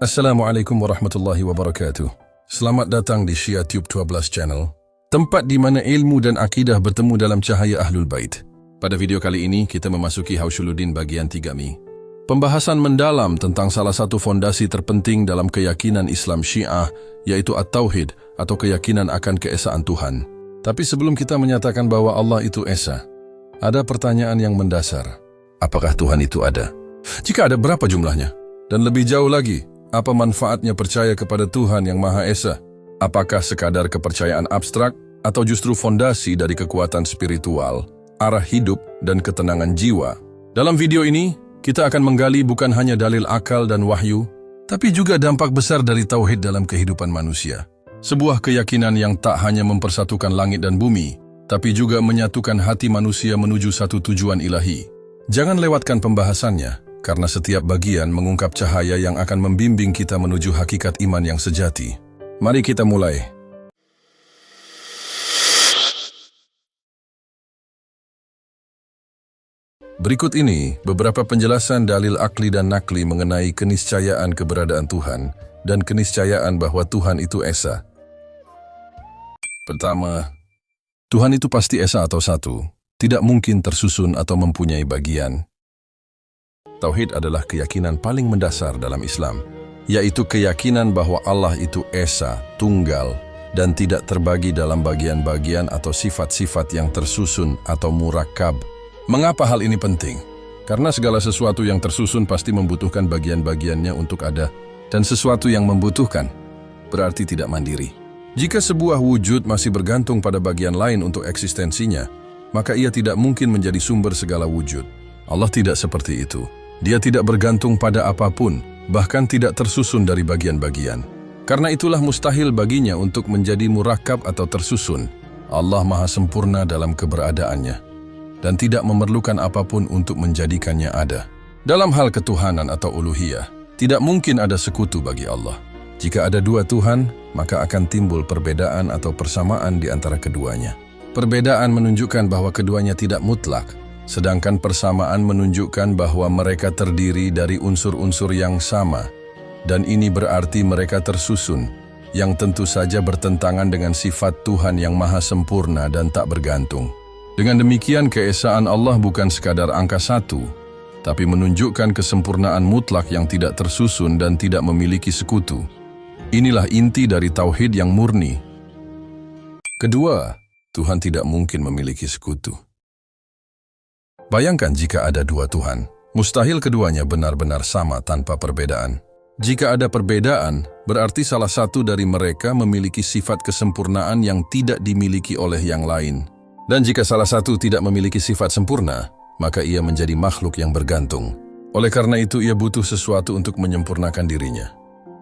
Assalamualaikum warahmatullahi wabarakatuh. Selamat datang di Shia Tube 12 Channel, tempat di mana ilmu dan akidah bertemu dalam cahaya Ahlul Bait. Pada video kali ini, kita memasuki Haushuluddin bagian 3Mi. Pembahasan mendalam tentang salah satu fondasi terpenting dalam keyakinan Islam Syiah, yaitu At-Tauhid atau keyakinan akan keesaan Tuhan. Tapi sebelum kita menyatakan bahwa Allah itu Esa, ada pertanyaan yang mendasar. Apakah Tuhan itu ada? Jika ada, berapa jumlahnya? Dan lebih jauh lagi, apa manfaatnya percaya kepada Tuhan yang Maha Esa? Apakah sekadar kepercayaan abstrak atau justru fondasi dari kekuatan spiritual, arah hidup, dan ketenangan jiwa? Dalam video ini, kita akan menggali bukan hanya dalil akal dan wahyu, tapi juga dampak besar dari tauhid dalam kehidupan manusia. Sebuah keyakinan yang tak hanya mempersatukan langit dan bumi, tapi juga menyatukan hati manusia menuju satu tujuan ilahi. Jangan lewatkan pembahasannya, karena setiap bagian mengungkap cahaya yang akan membimbing kita menuju hakikat iman yang sejati. Mari kita mulai. Berikut ini beberapa penjelasan dalil akli dan nakli mengenai keniscayaan keberadaan Tuhan dan keniscayaan bahwa Tuhan itu Esa. Pertama, Tuhan itu pasti Esa atau satu, tidak mungkin tersusun atau mempunyai bagian. Tauhid adalah keyakinan paling mendasar dalam Islam, yaitu keyakinan bahwa Allah itu Esa, tunggal, dan tidak terbagi dalam bagian-bagian atau sifat-sifat yang tersusun atau murakkab. Mengapa hal ini penting? Karena segala sesuatu yang tersusun pasti membutuhkan bagian-bagiannya untuk ada, dan sesuatu yang membutuhkan berarti tidak mandiri. Jika sebuah wujud masih bergantung pada bagian lain untuk eksistensinya, maka ia tidak mungkin menjadi sumber segala wujud. Allah tidak seperti itu. Dia tidak bergantung pada apapun, bahkan tidak tersusun dari bagian-bagian. Karena itulah mustahil baginya untuk menjadi murakkab atau tersusun. Allah Maha Sempurna dalam keberadaannya, dan tidak memerlukan apapun untuk menjadikannya ada. Dalam hal ketuhanan atau uluhiyah, tidak mungkin ada sekutu bagi Allah. Jika ada dua Tuhan, maka akan timbul perbedaan atau persamaan di antara keduanya. Perbedaan menunjukkan bahwa keduanya tidak mutlak, sedangkan persamaan menunjukkan bahwa mereka terdiri dari unsur-unsur yang sama, dan ini berarti mereka tersusun, yang tentu saja bertentangan dengan sifat Tuhan yang maha sempurna dan tak bergantung. Dengan demikian, keesaan Allah bukan sekadar angka satu, tapi menunjukkan kesempurnaan mutlak yang tidak tersusun dan tidak memiliki sekutu. Inilah inti dari tauhid yang murni. Kedua, Tuhan tidak mungkin memiliki sekutu. Bayangkan jika ada dua Tuhan, mustahil keduanya benar-benar sama tanpa perbedaan. Jika ada perbedaan, berarti salah satu dari mereka memiliki sifat kesempurnaan yang tidak dimiliki oleh yang lain. Dan jika salah satu tidak memiliki sifat sempurna, maka ia menjadi makhluk yang bergantung. Oleh karena itu, ia butuh sesuatu untuk menyempurnakan dirinya.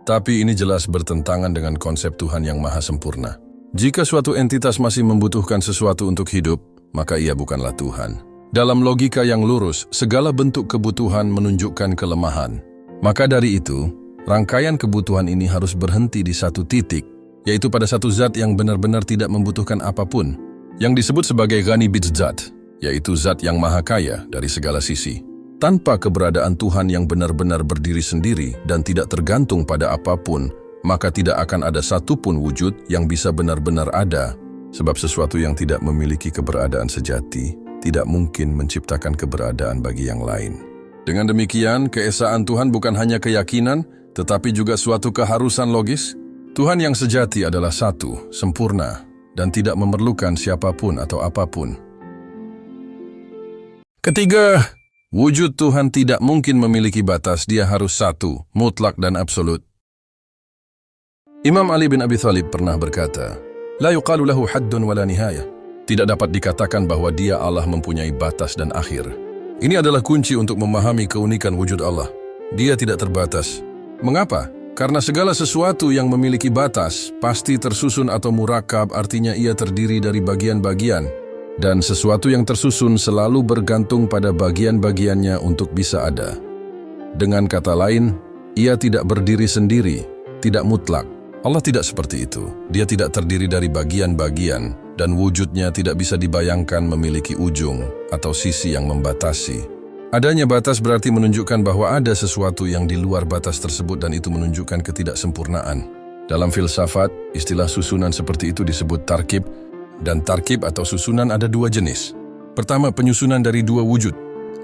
Tapi ini jelas bertentangan dengan konsep Tuhan yang maha sempurna. Jika suatu entitas masih membutuhkan sesuatu untuk hidup, maka ia bukanlah Tuhan. Dalam logika yang lurus, segala bentuk kebutuhan menunjukkan kelemahan. Maka dari itu, rangkaian kebutuhan ini harus berhenti di satu titik, yaitu pada satu zat yang benar-benar tidak membutuhkan apapun, yang disebut sebagai Ghani Bizzat, yaitu zat yang maha kaya dari segala sisi. Tanpa keberadaan Tuhan yang benar-benar berdiri sendiri dan tidak tergantung pada apapun, maka tidak akan ada satupun wujud yang bisa benar-benar ada, sebab sesuatu yang tidak memiliki keberadaan sejati tidak mungkin menciptakan keberadaan bagi yang lain. Dengan demikian, keesaan Tuhan bukan hanya keyakinan, tetapi juga suatu keharusan logis. Tuhan yang sejati adalah satu, sempurna, dan tidak memerlukan siapapun atau apapun. Ketiga, wujud Tuhan tidak mungkin memiliki batas, dia harus satu, mutlak dan absolut. Imam Ali bin Abi Thalib pernah berkata, "La yuqalu lahu haddun wala nihayah." Tidak dapat dikatakan bahwa dia Allah mempunyai batas dan akhir. Ini adalah kunci untuk memahami keunikan wujud Allah. Dia tidak terbatas. Mengapa? Karena segala sesuatu yang memiliki batas pasti tersusun atau murakkab, artinya ia terdiri dari bagian-bagian. Dan sesuatu yang tersusun selalu bergantung pada bagian-bagiannya untuk bisa ada. Dengan kata lain, ia tidak berdiri sendiri, tidak mutlak. Allah tidak seperti itu. Dia tidak terdiri dari bagian-bagian, dan wujudnya tidak bisa dibayangkan memiliki ujung atau sisi yang membatasi. Adanya batas berarti menunjukkan bahwa ada sesuatu yang di luar batas tersebut dan itu menunjukkan ketidaksempurnaan. Dalam filsafat, istilah susunan seperti itu disebut tarkib, dan tarkib atau susunan ada dua jenis. Pertama, penyusunan dari dua wujud.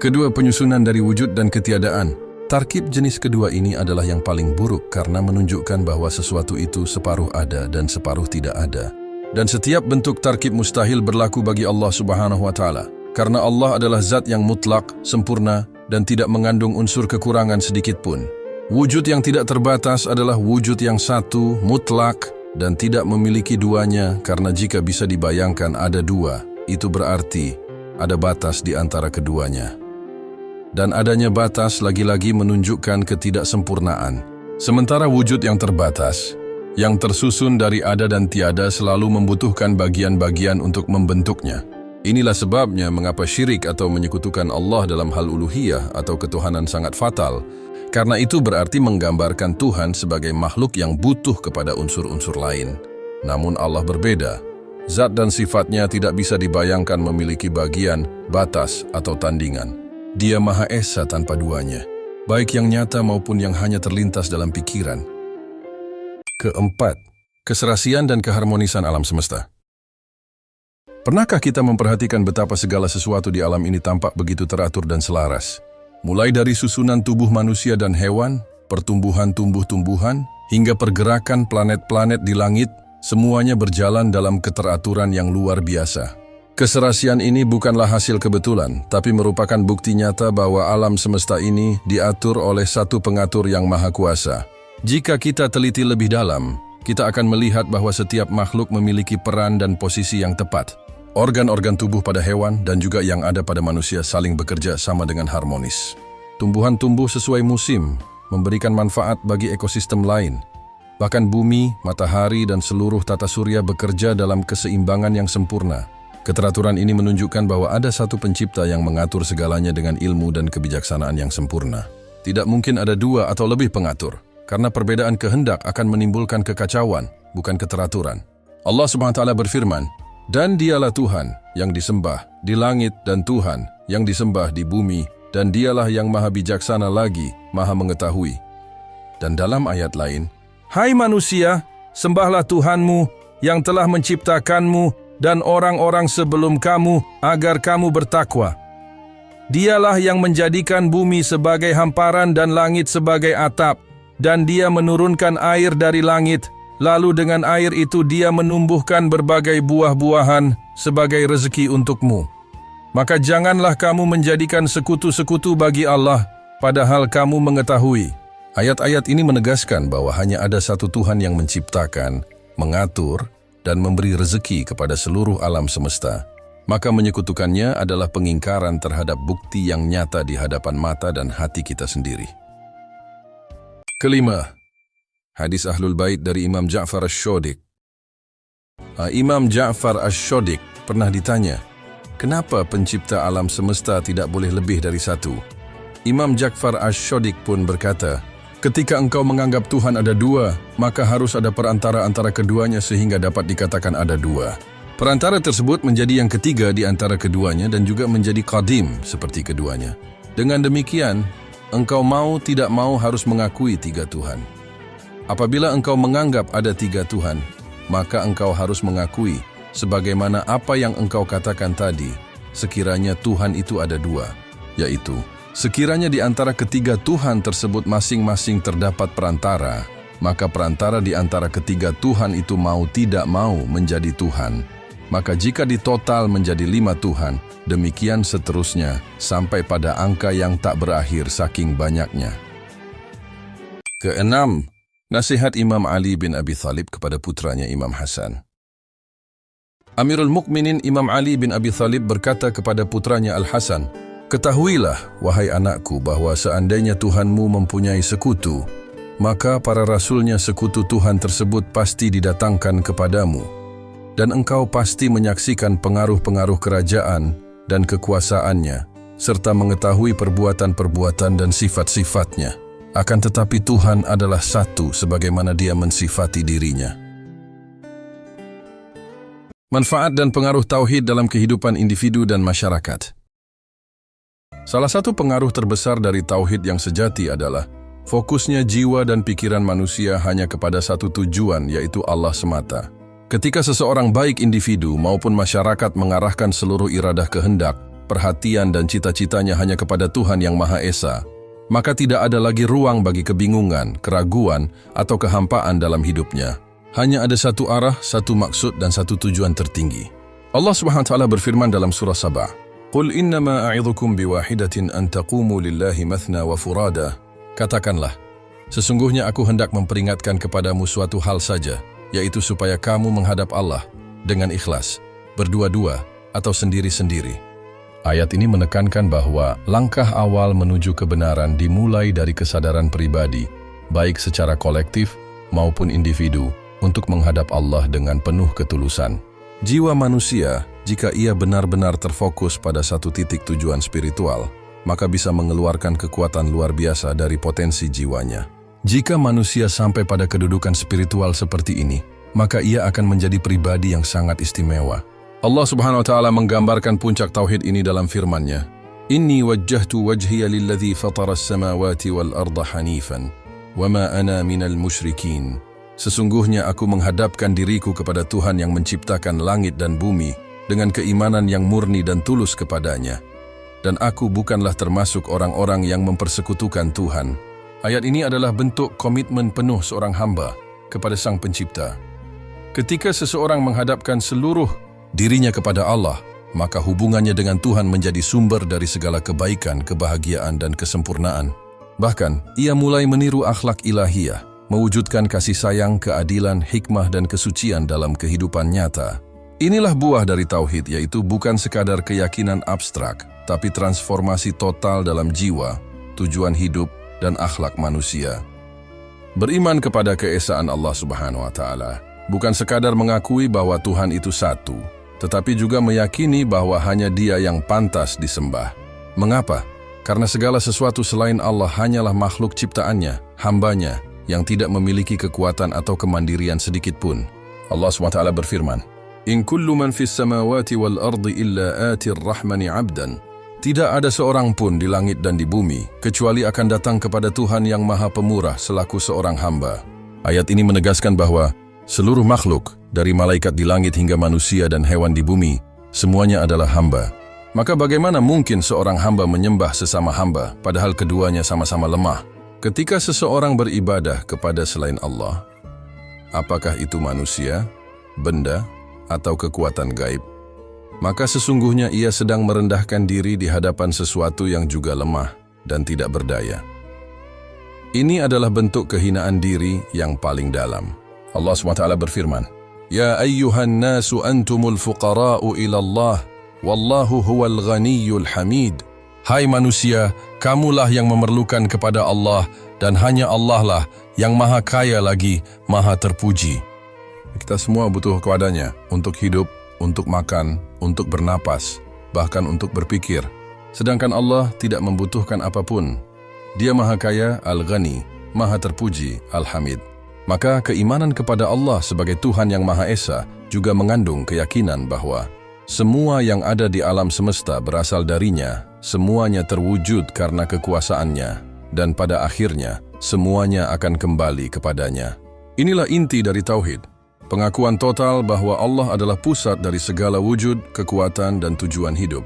Kedua, penyusunan dari wujud dan ketiadaan. Tarkib jenis kedua ini adalah yang paling buruk karena menunjukkan bahwa sesuatu itu separuh ada dan separuh tidak ada. Dan setiap bentuk tarkib mustahil berlaku bagi Allah Subhanahu wa Ta'ala. Karena Allah adalah zat yang mutlak, sempurna, dan tidak mengandung unsur kekurangan sedikit pun. Wujud yang tidak terbatas adalah wujud yang satu, mutlak, dan tidak memiliki duanya, karena jika bisa dibayangkan ada dua, itu berarti ada batas di antara keduanya. Dan adanya batas lagi-lagi menunjukkan ketidaksempurnaan. Sementara wujud yang terbatas, yang tersusun dari ada dan tiada selalu membutuhkan bagian-bagian untuk membentuknya. Inilah sebabnya mengapa syirik atau menyekutukan Allah dalam hal uluhiyah atau ketuhanan sangat fatal, karena itu berarti menggambarkan Tuhan sebagai makhluk yang butuh kepada unsur-unsur lain. Namun Allah berbeda. Zat dan sifatnya tidak bisa dibayangkan memiliki bagian, batas, atau tandingan. Dia Maha Esa tanpa duanya, baik yang nyata maupun yang hanya terlintas dalam pikiran. Keempat, keserasian dan keharmonisan alam semesta. Pernahkah kita memperhatikan betapa segala sesuatu di alam ini tampak begitu teratur dan selaras? Mulai dari susunan tubuh manusia dan hewan, pertumbuhan tumbuh-tumbuhan, hingga pergerakan planet-planet di langit, semuanya berjalan dalam keteraturan yang luar biasa. Keserasian ini bukanlah hasil kebetulan, tapi merupakan bukti nyata bahwa alam semesta ini diatur oleh satu pengatur yang maha kuasa. Jika kita teliti lebih dalam, kita akan melihat bahwa setiap makhluk memiliki peran dan posisi yang tepat. Organ-organ tubuh pada hewan dan juga yang ada pada manusia saling bekerja sama dengan harmonis. Tumbuhan tumbuh sesuai musim, memberikan manfaat bagi ekosistem lain. Bahkan bumi, matahari, dan seluruh tata surya bekerja dalam keseimbangan yang sempurna. Keteraturan ini menunjukkan bahwa ada satu pencipta yang mengatur segalanya dengan ilmu dan kebijaksanaan yang sempurna. Tidak mungkin ada dua atau lebih pengatur, karena perbedaan kehendak akan menimbulkan kekacauan, bukan keteraturan. Allah Subhanahu wa Ta'ala berfirman, "Dan dialah Tuhan yang disembah di langit dan Tuhan yang disembah di bumi, dan dialah yang maha bijaksana lagi, maha mengetahui." Dan dalam ayat lain, "Hai manusia, sembahlah Tuhanmu yang telah menciptakanmu dan orang-orang sebelum kamu agar kamu bertakwa. Dialah yang menjadikan bumi sebagai hamparan dan langit sebagai atap, dan Dia menurunkan air dari langit. Lalu dengan air itu Dia menumbuhkan berbagai buah-buahan sebagai rezeki untukmu. Maka janganlah kamu menjadikan sekutu-sekutu bagi Allah, padahal kamu mengetahui." Ayat-ayat ini menegaskan bahwa hanya ada satu Tuhan yang menciptakan, mengatur, dan memberi rezeki kepada seluruh alam semesta. Maka menyekutukannya adalah pengingkaran terhadap bukti yang nyata di hadapan mata dan hati kita sendiri. Kelima, hadis Ahlul Bait dari Imam Ja'far Asy-Shadiq. Imam Ja'far Asy-Shadiq pernah ditanya, kenapa pencipta alam semesta tidak boleh lebih dari satu? Imam Ja'far Asy-Shadiq pun berkata, ketika engkau menganggap Tuhan ada dua, maka harus ada perantara antara keduanya sehingga dapat dikatakan ada dua. Perantara tersebut menjadi yang ketiga di antara keduanya dan juga menjadi qadim seperti keduanya. Dengan demikian, engkau mau tidak mau harus mengakui tiga Tuhan. Apabila engkau menganggap ada tiga Tuhan, maka engkau harus mengakui, sebagaimana apa yang engkau katakan tadi, sekiranya Tuhan itu ada dua, yaitu, sekiranya di antara ketiga Tuhan tersebut masing-masing terdapat perantara, maka perantara di antara ketiga Tuhan itu mau tidak mau menjadi Tuhan. Maka jika ditotal menjadi 5 Tuhan, demikian seterusnya, sampai pada angka yang tak berakhir saking banyaknya. Keenam, nasihat Imam Ali bin Abi Thalib kepada putranya Imam Hasan. Amirul Mukminin Imam Ali bin Abi Thalib berkata kepada putranya Al-Hasan, "Ketahuilah, wahai anakku, bahwa seandainya Tuhanmu mempunyai sekutu, maka para rasulnya sekutu Tuhan tersebut pasti didatangkan kepadamu, dan engkau pasti menyaksikan pengaruh-pengaruh kerajaan dan kekuasaannya, serta mengetahui perbuatan-perbuatan dan sifat-sifatnya. Akan tetapi Tuhan adalah satu sebagaimana Dia mensifati dirinya." Manfaat dan pengaruh tauhid dalam kehidupan individu dan masyarakat. Salah satu pengaruh terbesar dari tauhid yang sejati adalah fokusnya jiwa dan pikiran manusia hanya kepada satu tujuan, yaitu Allah semata. Ketika seseorang baik individu maupun masyarakat mengarahkan seluruh iradah kehendak, perhatian dan cita-citanya hanya kepada Tuhan yang Maha Esa, maka tidak ada lagi ruang bagi kebingungan, keraguan, atau kehampaan dalam hidupnya. Hanya ada satu arah, satu maksud, dan satu tujuan tertinggi. Allah SWT berfirman dalam surah Sabah, "Qul innama a'idhukum biwahidatin an taqumu lillahi mathna wa furada." Katakanlah, sesungguhnya aku hendak memperingatkan kepadamu suatu hal saja, yaitu supaya kamu menghadap Allah dengan ikhlas, berdua-dua atau sendiri-sendiri. Ayat ini menekankan bahwa langkah awal menuju kebenaran dimulai dari kesadaran pribadi, baik secara kolektif maupun individu, untuk menghadap Allah dengan penuh ketulusan. Jiwa manusia, jika ia benar-benar terfokus pada satu titik tujuan spiritual, maka bisa mengeluarkan kekuatan luar biasa dari potensi jiwanya. Jika manusia sampai pada kedudukan spiritual seperti ini, maka ia akan menjadi pribadi yang sangat istimewa. Allah Subhanahu wa Ta'ala menggambarkan puncak tauhid ini dalam firman-Nya, "Inni wajjahtu wajhiya lilladzi fatara as-samawati wal arda hanifan, wa ma ana minal musyrikin." Sesungguhnya aku menghadapkan diriku kepada Tuhan yang menciptakan langit dan bumi dengan keimanan yang murni dan tulus kepadanya. Dan aku bukanlah termasuk orang-orang yang mempersekutukan Tuhan. Ayat ini adalah bentuk komitmen penuh seorang hamba kepada Sang Pencipta. Ketika seseorang menghadapkan seluruh dirinya kepada Allah, maka hubungannya dengan Tuhan menjadi sumber dari segala kebaikan, kebahagiaan, dan kesempurnaan. Bahkan, ia mulai meniru akhlak ilahiyah, mewujudkan kasih sayang, keadilan, hikmah, dan kesucian dalam kehidupan nyata. Inilah buah dari tauhid, yaitu bukan sekadar keyakinan abstrak, tapi transformasi total dalam jiwa, tujuan hidup, dan akhlak manusia. Beriman kepada keesaan Allah Subhanahu wa Ta'ala bukan sekadar mengakui bahwa Tuhan itu satu, tetapi juga meyakini bahwa hanya Dia yang pantas disembah. Mengapa? Karena segala sesuatu selain Allah hanyalah makhluk ciptaannya, hambanya, yang tidak memiliki kekuatan atau kemandirian sedikit pun. Allah SWT berfirman, "In kullu man fis samawati wal ardi illa atir rahmani abdan." Tidak ada seorang pun di langit dan di bumi, kecuali akan datang kepada Tuhan yang Maha Pemurah selaku seorang hamba. Ayat ini menegaskan bahwa seluruh makhluk, dari malaikat di langit hingga manusia dan hewan di bumi, semuanya adalah hamba. Maka bagaimana mungkin seorang hamba menyembah sesama hamba, padahal keduanya sama-sama lemah? Ketika seseorang beribadah kepada selain Allah, apakah itu manusia, benda, atau kekuatan gaib, maka sesungguhnya ia sedang merendahkan diri di hadapan sesuatu yang juga lemah dan tidak berdaya. Ini adalah bentuk kehinaan diri yang paling dalam. Allah SWT berfirman, "Ya ayyuhan nasu antumul fuqara'u ilallah, wallahu huwal ghaniyul hamid." Hai manusia, kamulah yang memerlukan kepada Allah, dan hanya Allah lah yang maha kaya lagi, maha terpuji. Kita semua butuh kepadanya untuk hidup, untuk makan, untuk bernapas, bahkan untuk berpikir. Sedangkan Allah tidak membutuhkan apapun. Dia Maha Kaya, Al-Ghani, Maha Terpuji, Al-Hamid. Maka keimanan kepada Allah sebagai Tuhan yang Maha Esa juga mengandung keyakinan bahwa semua yang ada di alam semesta berasal darinya, semuanya terwujud karena kekuasaannya, dan pada akhirnya semuanya akan kembali kepadanya. Inilah inti dari tauhid. Pengakuan total bahwa Allah adalah pusat dari segala wujud, kekuatan, dan tujuan hidup.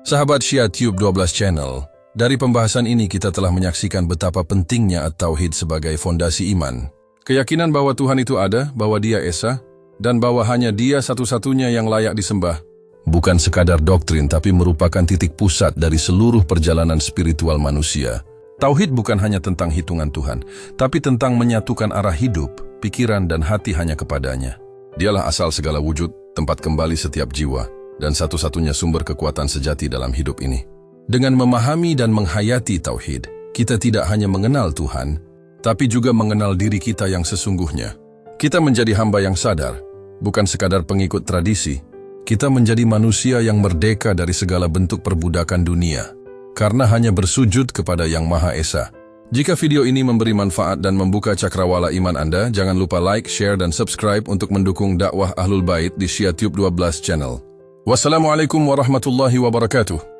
Sahabat Syia Tube 12 Channel, dari pembahasan ini kita telah menyaksikan betapa pentingnya At-Tauhid sebagai fondasi iman. Keyakinan bahwa Tuhan itu ada, bahwa Dia Esa, dan bahwa hanya Dia satu-satunya yang layak disembah. Bukan sekadar doktrin, tapi merupakan titik pusat dari seluruh perjalanan spiritual manusia. Tauhid bukan hanya tentang hitungan Tuhan, tapi tentang menyatukan arah hidup, pikiran, dan hati hanya kepadanya. Dialah asal segala wujud, tempat kembali setiap jiwa, dan satu-satunya sumber kekuatan sejati dalam hidup ini. Dengan memahami dan menghayati tauhid, kita tidak hanya mengenal Tuhan, tapi juga mengenal diri kita yang sesungguhnya. Kita menjadi hamba yang sadar, bukan sekadar pengikut tradisi. Kita menjadi manusia yang merdeka dari segala bentuk perbudakan dunia, karena hanya bersujud kepada Yang Maha Esa. Jika video ini memberi manfaat dan membuka cakrawala iman Anda, jangan lupa like, share, dan subscribe untuk mendukung dakwah Ahlul Bait di Syia Tube 12 Channel. Wassalamualaikum warahmatullahi wabarakatuh.